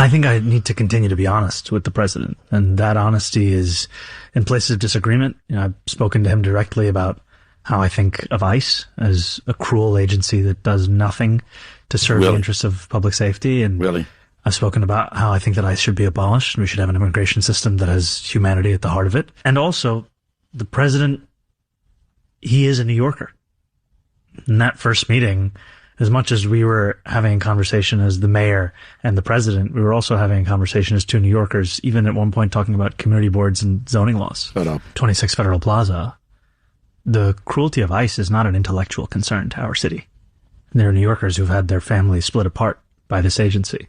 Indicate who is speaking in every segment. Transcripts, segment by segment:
Speaker 1: I think I need to continue to be honest with the president, and that honesty is in places of disagreement. I've spoken to him directly about how I think of ICE as a cruel agency that does nothing to serve the interests of public safety. And I've spoken about how I think that ICE should be abolished, and we should have an immigration system that has humanity at the heart of it. And also, the president, he is a New Yorker. In that first meeting, as much as we were having a conversation as the mayor and the president, we were also having a conversation as two New Yorkers, even at one point talking about community boards and zoning laws. 26 Federal Plaza. The cruelty of ICE is not an intellectual concern to our city. There are New Yorkers who've had their families split apart by this agency.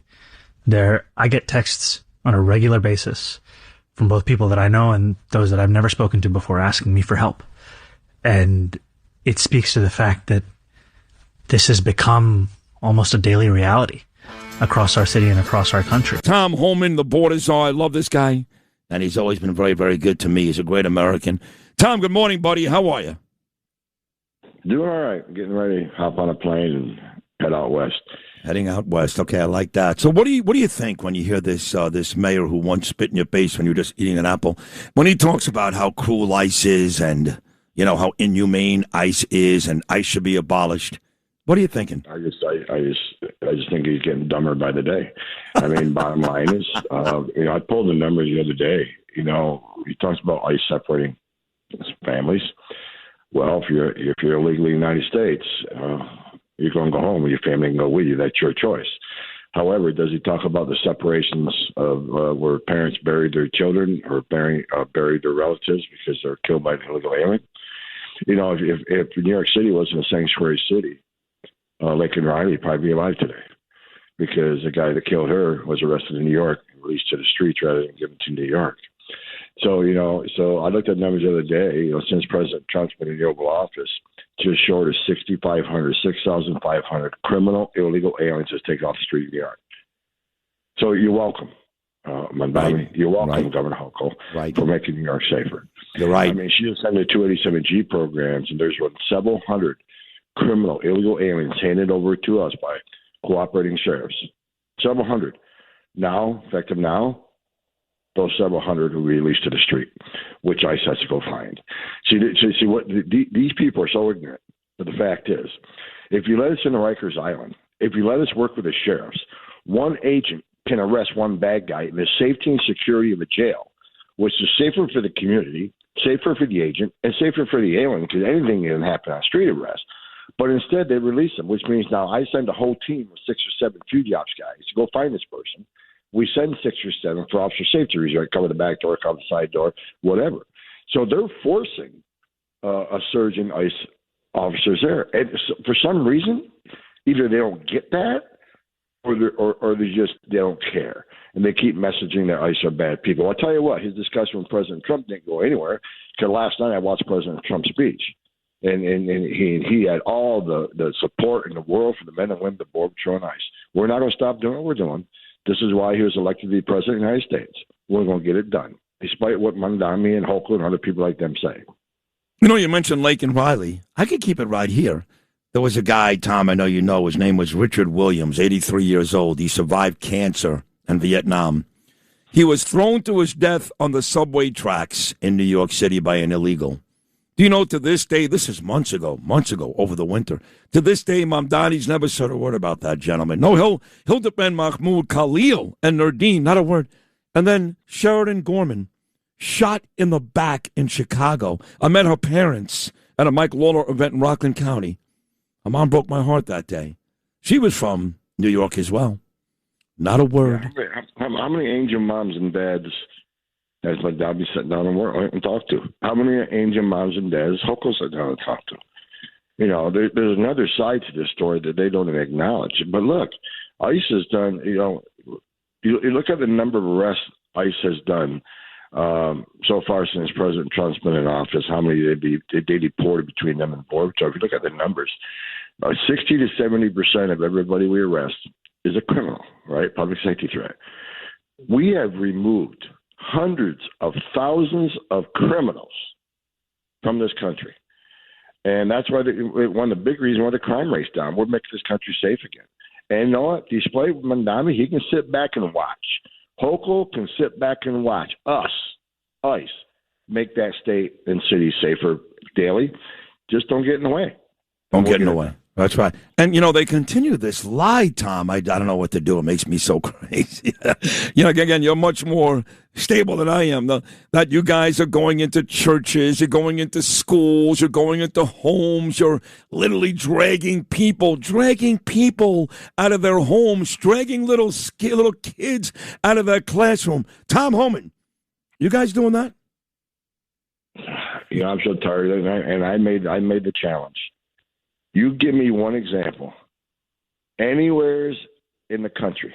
Speaker 1: I get texts on a regular basis from both people that I know and those that I've never spoken to before asking me for help. And it speaks to the fact that this has become almost a daily reality across our city and across our country.
Speaker 2: Tom Homan, the border czar. I love this guy. And he's always been very, very good to me. He's a great American. Tom, good morning, buddy. How are you?
Speaker 3: Doing all right. Getting ready to hop on a plane and head out west.
Speaker 2: Heading out west. Okay, I like that. So what do you think when you hear this mayor who once spit in your face when you were just eating an apple? When he talks about how cruel ICE is and, how inhumane ICE is and ICE should be abolished. What are you thinking?
Speaker 3: I just think he's getting dumber by the day. I mean, bottom line is, I pulled the numbers the other day. He talks about ICE separating families. Well, if you're illegally in the United States, you're going to go home, and your family can go with you. That's your choice. However, does he talk about the separations of where parents buried their children or buried their relatives because they're killed by an illegal alien? If New York City wasn't a sanctuary city, Laken Riley would probably be alive today because the guy that killed her was arrested in New York and released to the streets rather than given to New York. So I looked at numbers the other day, since President Trump's been in the Oval Office, just short of 6,500 criminal illegal aliens has taken off the street of New York. So you're welcome, Mamdani. You're welcome, Governor Hochul, for making New York safer.
Speaker 2: You're right.
Speaker 3: I mean, she just sent the 287G programs, and there's several hundred criminal illegal aliens handed over to us by cooperating sheriffs. Several hundred. Now, effective now, those several hundred will be released to the street, which ICE has to go find. See what these people are so ignorant. But the fact is, if you let us into Rikers Island, if you let us work with the sheriffs, one agent can arrest one bad guy in the safety and security of a jail, which is safer for the community, safer for the agent, and safer for the alien because anything can happen on street arrest. But instead, they release them, which means now I send a whole team of 6 or 7 field ops guys to go find this person. We send 6 or 7 for officer safety reasons, cover the back door, cover the side door, whatever. So they're forcing a surge in ICE officers there. And for some reason, either they don't get that or they don't care. And they keep messaging that ICE are bad people. I'll tell you what, his discussion with President Trump didn't go anywhere because last night I watched President Trump's speech. And he had all the support in the world for the men and women of Border Patrol and ICE. We're not going to stop doing what we're doing. This is why he was elected to be president of the United States. We're going to get it done, despite what Mamdani and Hochul and other people like them say.
Speaker 2: You mentioned Laken Riley. I could keep it right here. There was a guy, Tom, I know you know. His name was Richard Williams, 83 years old. He survived cancer in Vietnam. He was thrown to his death on the subway tracks in New York City by an illegal. Do you know, to this day, this is months ago, over the winter. To this day, Mamdani's never said a word about that gentleman. No, he'll defend Mahmoud Khalil and Nurdin, not a word. And then Sheridan Gorman, shot in the back in Chicago. I met her parents at a Mike Lawler event in Rockland County. Her mom broke my heart that day. She was from New York as well. Not a word.
Speaker 3: Yeah, how many angel moms and dads has Mamdani sat down and talked to? How many angel moms and dads Hochul sat down and talked to? There's another side to this story that they don't even acknowledge. But look, ICE has done, you look at the number of arrests ICE has done so far since President Trump's been in office, how many they deported between them and Border Patrol. If you look at the numbers, 60 to 70% of everybody we arrest is a criminal, right? Public safety threat. We have removed hundreds of thousands of criminals from this country. And that's why one of the big reasons why the crime rate's down. We're making this country safe again. And you know what? Display Mamdani, he can sit back and watch. Hochul can sit back and watch us, ICE, make that state and city safer daily. Just don't get in the way.
Speaker 2: Don't get in the way. That's right. And, they continue this lie, Tom. I don't know what to do. It makes me so crazy. Again, you're much more stable than I am. That you guys are going into churches, you're going into schools, you're going into homes, you're literally dragging people out of their homes, dragging little kids out of their classroom. Tom Homan, you guys doing that?
Speaker 3: I'm so tired, and I made the challenge. You give me one example, anywheres in the country,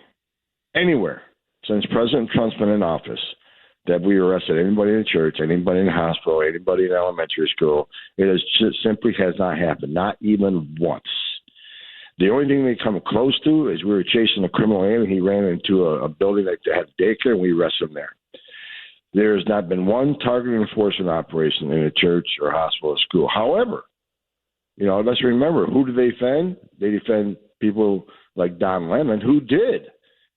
Speaker 3: anywhere since President Trump's been in office, that we arrested anybody in the church, anybody in the hospital, anybody in elementary school. It simply has not happened, not even once. The only thing they come close to is we were chasing a criminal alien. He ran into a building that had daycare, and we arrested him there. There has not been one targeted enforcement operation in a church or hospital or school. However, let's remember, who do they defend? They defend people like Don Lemon, who did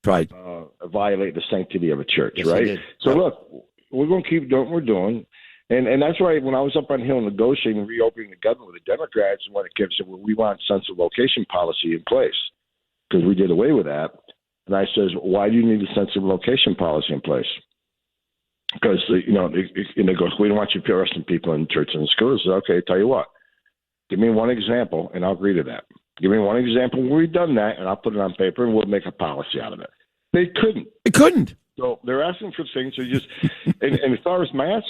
Speaker 3: violate the sanctity of a church, yes, right? So, look, we're going to keep doing what we're doing. And that's why when I was up on the Hill negotiating and reopening the government with the Democrats, and when it came to, we want sense of location policy in place, because we did away with that. And I says, why do you need a sense of location policy in place? Because, and they go, we don't want you arresting people in churches and schools. I said, okay, tell you what. Give me one example, and I'll agree to that. Give me one example where we've done that, and I'll put it on paper, and we'll make a policy out of it. They couldn't.
Speaker 2: They couldn't.
Speaker 3: So they're asking for things. So and as far as masks,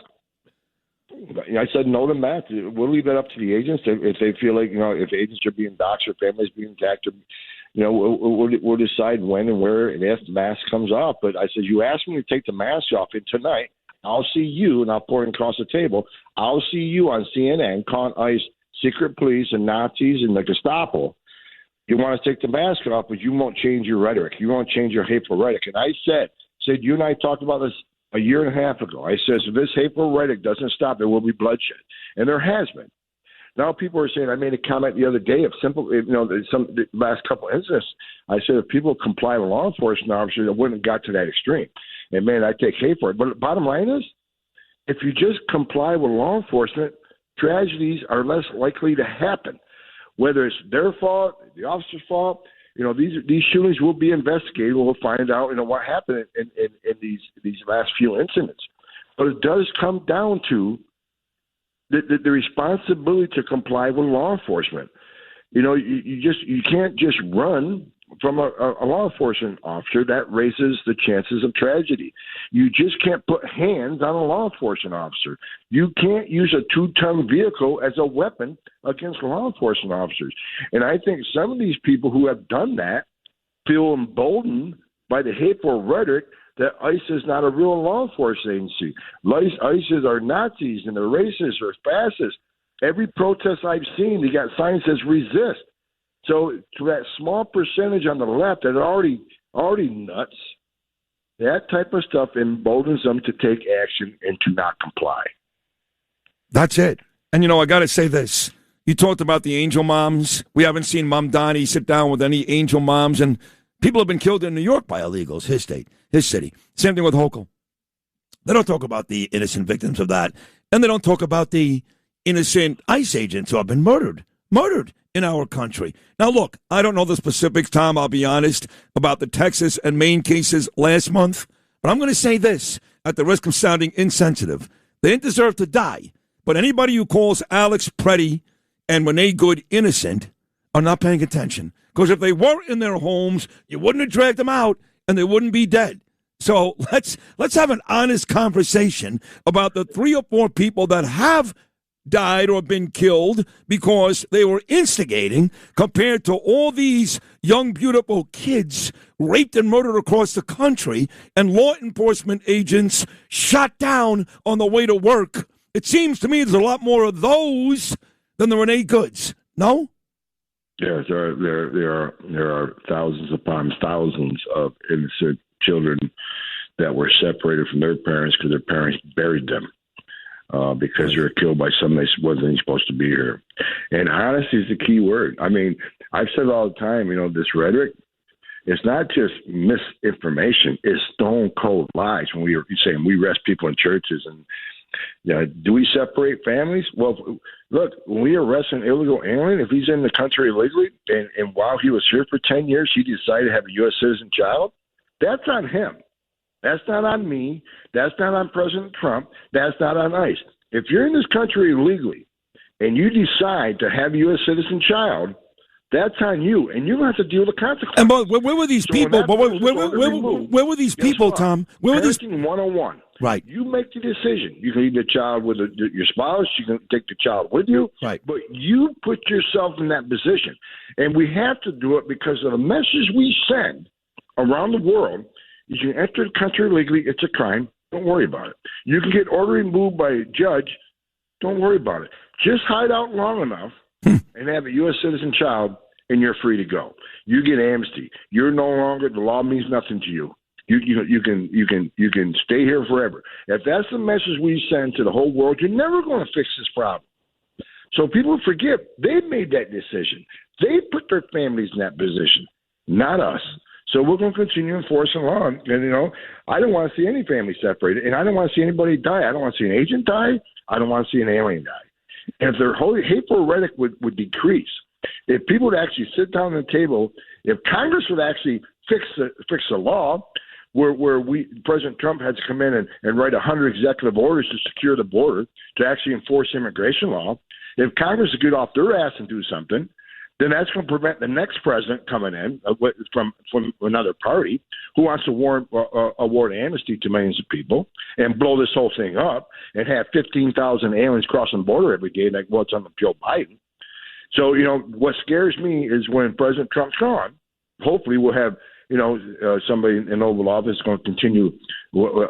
Speaker 3: I said no to masks. We'll leave that up to the agents if they feel like if agents are being doxxed or families being attacked, or we'll decide when and where and if the mask comes off. But I said, you ask me to take the mask off, and tonight I'll see you, and I'll pour it across the table. I'll see you on CNN calling ICE secret police and Nazis and the Gestapo. You want to take the mask off, but you won't change your rhetoric. You won't change your hateful rhetoric. And I said, you and I talked about this a year and a half ago. I said, if this hateful rhetoric doesn't stop, there will be bloodshed. And there has been. Now people are saying, I made a comment the other day of the last couple of incidents. I said, if people comply with law enforcement officers, it wouldn't have got to that extreme. And man, I take hate for it. But the bottom line is, if you just comply with law enforcement, tragedies are less likely to happen. Whether it's their fault, the officer's fault, these shootings will be investigated. We'll find out, what happened in these last few incidents. But it does come down to the responsibility to comply with law enforcement. You can't just run from a law enforcement officer. That raises the chances of tragedy. You just can't put hands on a law enforcement officer. You can't use a 2-ton vehicle as a weapon against law enforcement officers. And I think some of these people who have done that feel emboldened by the hateful rhetoric that ICE is not a real law enforcement agency. ICE are Nazis and they're racist or fascists. Every protest I've seen, they got signs that says resist. So to that small percentage on the left that are already nuts, that type of stuff emboldens them to take action and to not comply.
Speaker 2: That's it. And, I got to say this. You talked about the angel moms. We haven't seen Mamdani sit down with any angel moms, and people have been killed in New York by illegals, his state, his city. Same thing with Hochul. They don't talk about the innocent victims of that, and they don't talk about the innocent ICE agents who have been murdered in our country. Now, look, I don't know the specifics, Tom, I'll be honest, about the Texas and Maine cases last month, but I'm going to say this, at the risk of sounding insensitive. They didn't deserve to die, but anybody who calls Alex Preddy and Renee Good innocent are not paying attention. Because if they were in their homes, you wouldn't have dragged them out, and they wouldn't be dead. So let's have an honest conversation about the 3 or 4 people that have died or been killed because they were instigating, compared to all these young, beautiful kids raped and murdered across the country and law enforcement agents shot down on the way to work. It seems to me there's a lot more of those than the Renee Goods. No?
Speaker 3: Yes, there are thousands upon thousands of innocent children that were separated from their parents because their parents buried them. Because they were killed by somebody that wasn't supposed to be here. And honesty is the key word. I mean, I've said all the time, this rhetoric, It's not just misinformation. It's stone cold lies. When you're saying we arrest people in churches and do we separate families? Well, look, when we arrest an illegal alien, if he's in the country illegally and while he was here for 10 years, he decided to have a U.S. citizen child, that's on him. That's not on me. That's not on President Trump. That's not on ICE. If you're in this country illegally and you decide to have a U.S. citizen child, that's on you, and you don't have to deal with the consequences.
Speaker 2: And where were these people? Where were these people, Tom? Where were these?
Speaker 3: Parenting 101.
Speaker 2: Right.
Speaker 3: You make the decision. You can leave the child with your spouse. You can take the child with you.
Speaker 2: Right.
Speaker 3: But you put yourself in that position. And we have to do it because of the message we send around the world. You can enter the country illegally. It's a crime. Don't worry about it. You can get order removed by a judge. Don't worry about it. Just hide out long enough and have a U.S. citizen child, and you're free to go. You get amnesty. You're no longer, the law means nothing to you. You can stay here forever. If that's the message we send to the whole world, you're never going to fix this problem. So people forget they made that decision. They put their families in that position, not us. So we're going to continue enforcing law. And, I don't want to see any family separated, and I don't want to see anybody die. I don't want to see an agent die. I don't want to see an alien die. And if their hateful rhetoric would decrease, if people would actually sit down at the table, if Congress would actually fix the law, where President Trump had to come in and write 100 executive orders to secure the border to actually enforce immigration law, if Congress would get off their ass and do something, then that's going to prevent the next president coming in from another party who wants to award amnesty to millions of people and blow this whole thing up and have 15,000 aliens crossing the border every day like what's on Joe Biden. So, what scares me is when President Trump's gone, hopefully we'll have, somebody in the Oval Office going to continue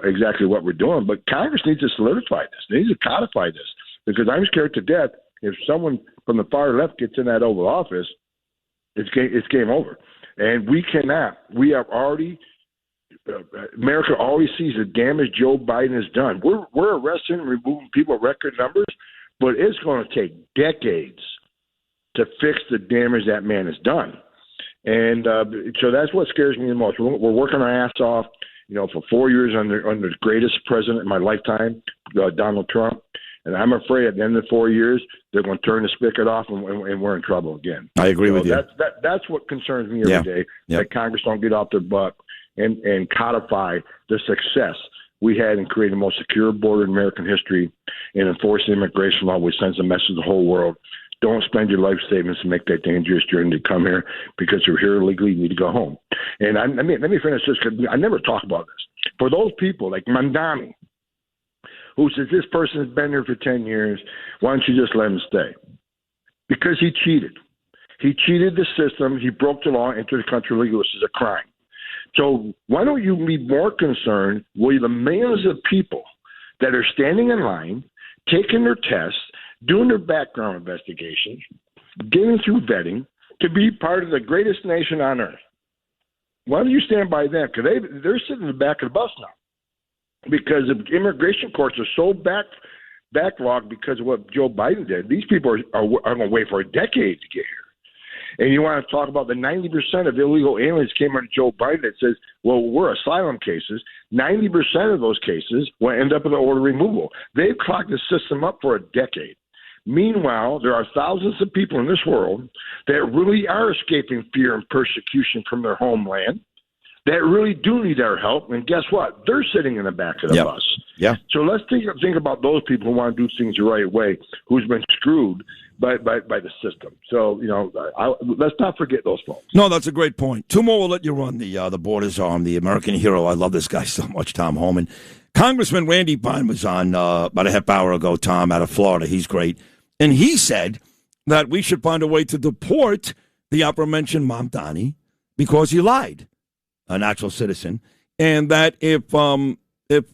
Speaker 3: exactly what we're doing. But Congress needs to solidify this. They need to codify this because I'm scared to death if someone from the far left gets in that Oval Office, it's game over. And we cannot. We are already America already sees the damage Joe Biden has done. We're arresting and removing people at record numbers, but it's going to take decades to fix the damage that man has done. And so that's what scares me the most. We're working our ass off, for 4 years under the greatest president in my lifetime, Donald Trump. And I'm afraid at the end of the 4 years, they're going to turn the spigot off and we're in trouble again.
Speaker 2: I agree with you.
Speaker 3: That's what concerns me every day, that Congress don't get off their butt and codify the success we had in creating the most secure border in American history and enforcing immigration law, which sends a message to the whole world. Don't spend your life savings to make that dangerous journey to come here because you're here illegally. You need to go home. And let me finish this because I never talk about this. For those people like Mamdani, who says this person has been here for 10 years, why don't you just let him stay? Because he cheated. He cheated the system. He broke the law, entered the country illegally, which is a crime. So why don't you be more concerned with the millions of people that are standing in line, taking their tests, doing their background investigations, getting through vetting to be part of the greatest nation on earth? Why don't you stand by them? Because they're sitting in the back of the bus now. Because the immigration courts are so backlogged because of what Joe Biden did. These people are going to wait for a decade to get here. And you want to talk about the 90% of illegal aliens came under Joe Biden that says, well, we're asylum cases. 90% of those cases will end up in the order removal. They've clogged the system up for a decade. Meanwhile, there are thousands of people in this world that really are escaping fear and persecution from their homeland that really do need our help. And guess what? They're sitting in the back of the bus.
Speaker 2: Yeah.
Speaker 3: So let's think about those people who want to do things the right way, who's been screwed by the system. So, let's not forget those folks.
Speaker 2: No, that's a great point. Two more, we'll let you run. The Borders Arm, the American hero. I love this guy so much, Tom Homan. Congressman Randy Pine was on about a half hour ago, Tom, out of Florida. He's great. And he said that we should find a way to deport the aforementioned Mamdani because he lied, a natural citizen, and that if the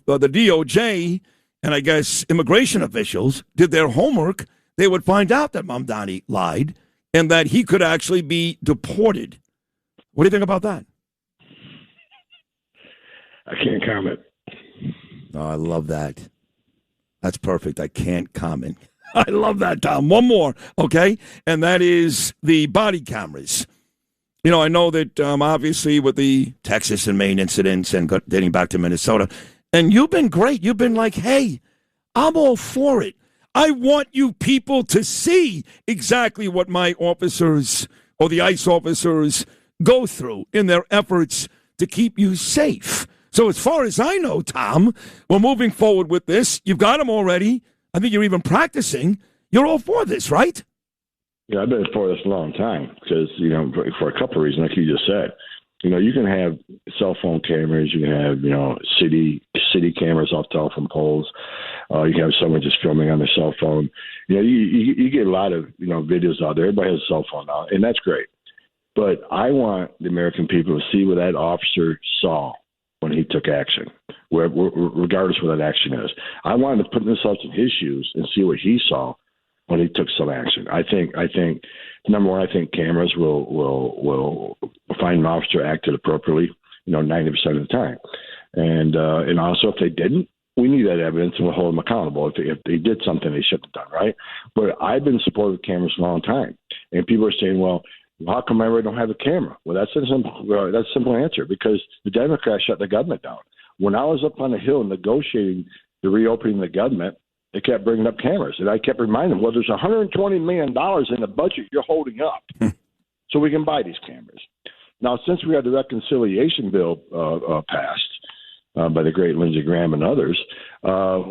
Speaker 2: DOJ and I guess immigration officials did their homework, they would find out that Mamdani lied and that he could actually be deported. What do you think about that?
Speaker 3: I can't comment.
Speaker 2: Oh, I love that. That's perfect. I can't comment. I love that, Tom. One more, okay? And that is the body cameras. I know that obviously with the Texas and Maine incidents and dating back to Minnesota, and you've been great. You've been like, hey, I'm all for it. I want you people to see exactly what my officers or the ICE officers go through in their efforts to keep you safe. So as far as I know, Tom, we're moving forward with this. You've got them already. I think you're even practicing. You're all for this, right?
Speaker 3: Yeah, I've been for this a long time because, for a couple of reasons, like you just said. You can have cell phone cameras. You can have, city cameras off telephone poles. You can have someone just filming on their cell phone. You get a lot of, videos out there. Everybody has a cell phone now, and that's great. But I want the American people to see what that officer saw when he took action, regardless of what that action is. I want to put themselves in his shoes and see what he saw when he took some action. I think number one, I think cameras will find an officer acted appropriately, 90% of the time. And also if they didn't, we need that evidence and we'll hold them accountable if they did something they shouldn't have done, right? But I've been supportive of cameras for a long time. And people are saying, well, how come I really don't have a camera? Well, that's a simple answer, because the Democrats shut the government down. When I was up on the Hill negotiating the reopening of the government, they kept bringing up cameras. And I kept reminding them, well, there's $120 million in the budget you're holding up so we can buy these cameras. Now, since we had the reconciliation bill passed by the great Lindsey Graham and others,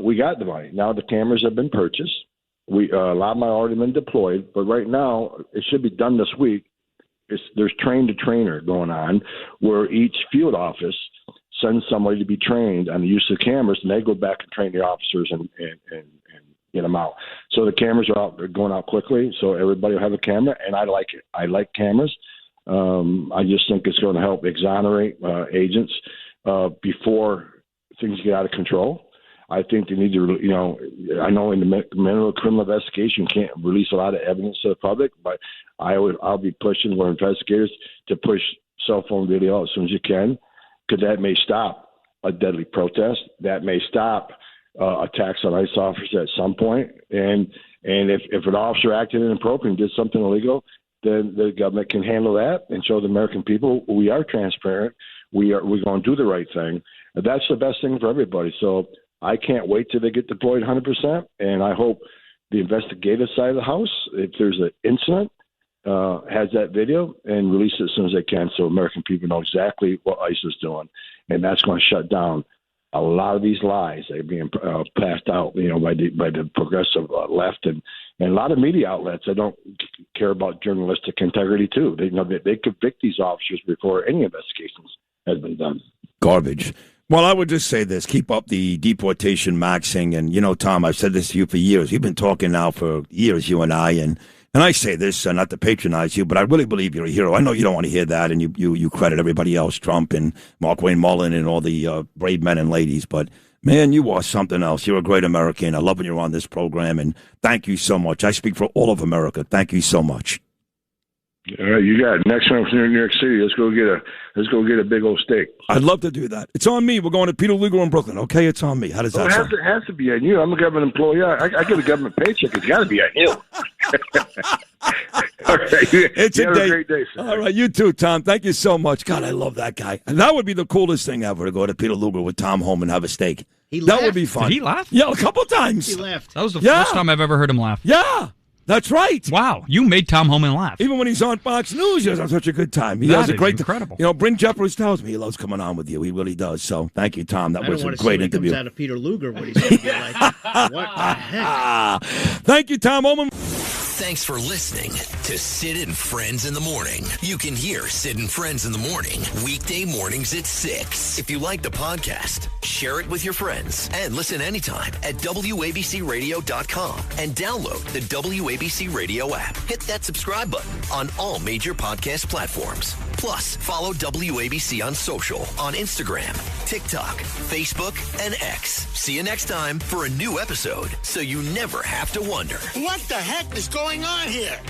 Speaker 3: we got the money. Now the cameras have been purchased. A lot of them have already been deployed. But right now, it should be done this week. There's train-to-trainer going on where each field office send somebody to be trained on the use of cameras, and they go back and train the officers and get them out. So the cameras are out; they're going out quickly, so everybody will have a camera, and I like it. I like cameras. I just think it's going to help exonerate agents before things get out of control. I think they need to, I know in the middle of criminal investigation, you can't release a lot of evidence to the public, but I'll be pushing for investigators to push cell phone video as soon as you can, because that may stop a deadly protest. That may stop attacks on ICE officers at some point. And if an officer acted inappropriately and did something illegal, then the government can handle that and show the American people we are transparent. We're going to do the right thing. And that's the best thing for everybody. So I can't wait till they get deployed 100%. And I hope the investigative side of the House, if there's an incident, has that video and release it as soon as they can, so American people know exactly what ICE is doing. And that's going to shut down a lot of these lies that are being passed out, by the progressive left and a lot of media outlets that don't care about journalistic integrity too. They convict these officers before any investigations has been done.
Speaker 2: Garbage. Well, I would just say this. Keep up the deportation maxing. And, Tom, I've said this to you for years. We've been talking now for years, you and I, and I say this not to patronize you, but I really believe you're a hero. I know you don't want to hear that, and you credit everybody else, Trump and Mark Wayne Mullen and all the brave men and ladies. But, man, you are something else. You're a great American. I love when you're on this program, and thank you so much. I speak for all of America. Thank you so much.
Speaker 3: All right, you got it. Next time we're in New York City, let's go get a big old steak.
Speaker 2: I'd love to do that. It's on me. We're going to Peter Luger in Brooklyn. Okay, it's on me. How does that sound?
Speaker 3: It has to be on you. I'm a government employee. I get a government paycheck. It's got to be on you. All right,
Speaker 2: it's a
Speaker 3: great day, sir.
Speaker 2: All right, you too, Tom. Thank you so much. God, I love that guy. And that would be the coolest thing ever, to go to Peter Luger with Tom Homan and have a steak. That would be fun.
Speaker 4: Did he laugh?
Speaker 2: Yeah, a couple times.
Speaker 4: He laughed. That was the first time I've ever heard him laugh.
Speaker 2: Yeah. That's right.
Speaker 4: Wow, you made Tom Homan laugh.
Speaker 2: Even when he's on Fox News, he has such a good time. He has a great
Speaker 4: incredible.
Speaker 2: Bryn Jeffers tells me he loves coming on with you. He really does. So thank you, Tom. That was a great interview.
Speaker 5: Comes out of Peter Luger, what he's going to be like. What the heck?
Speaker 2: Thank you, Tom Homan.
Speaker 6: Thanks for listening to Sid and Friends in the Morning. You can hear Sid and Friends in the Morning weekday mornings at 6. If you like the podcast, share it with your friends and listen anytime at WABCRadio.com and download the WABC Radio app. Hit that subscribe button on all major podcast platforms. Plus, follow WABC on social on Instagram, TikTok, Facebook, and X. See you next time for a new episode, so you never have to wonder.
Speaker 5: What the heck is going on here?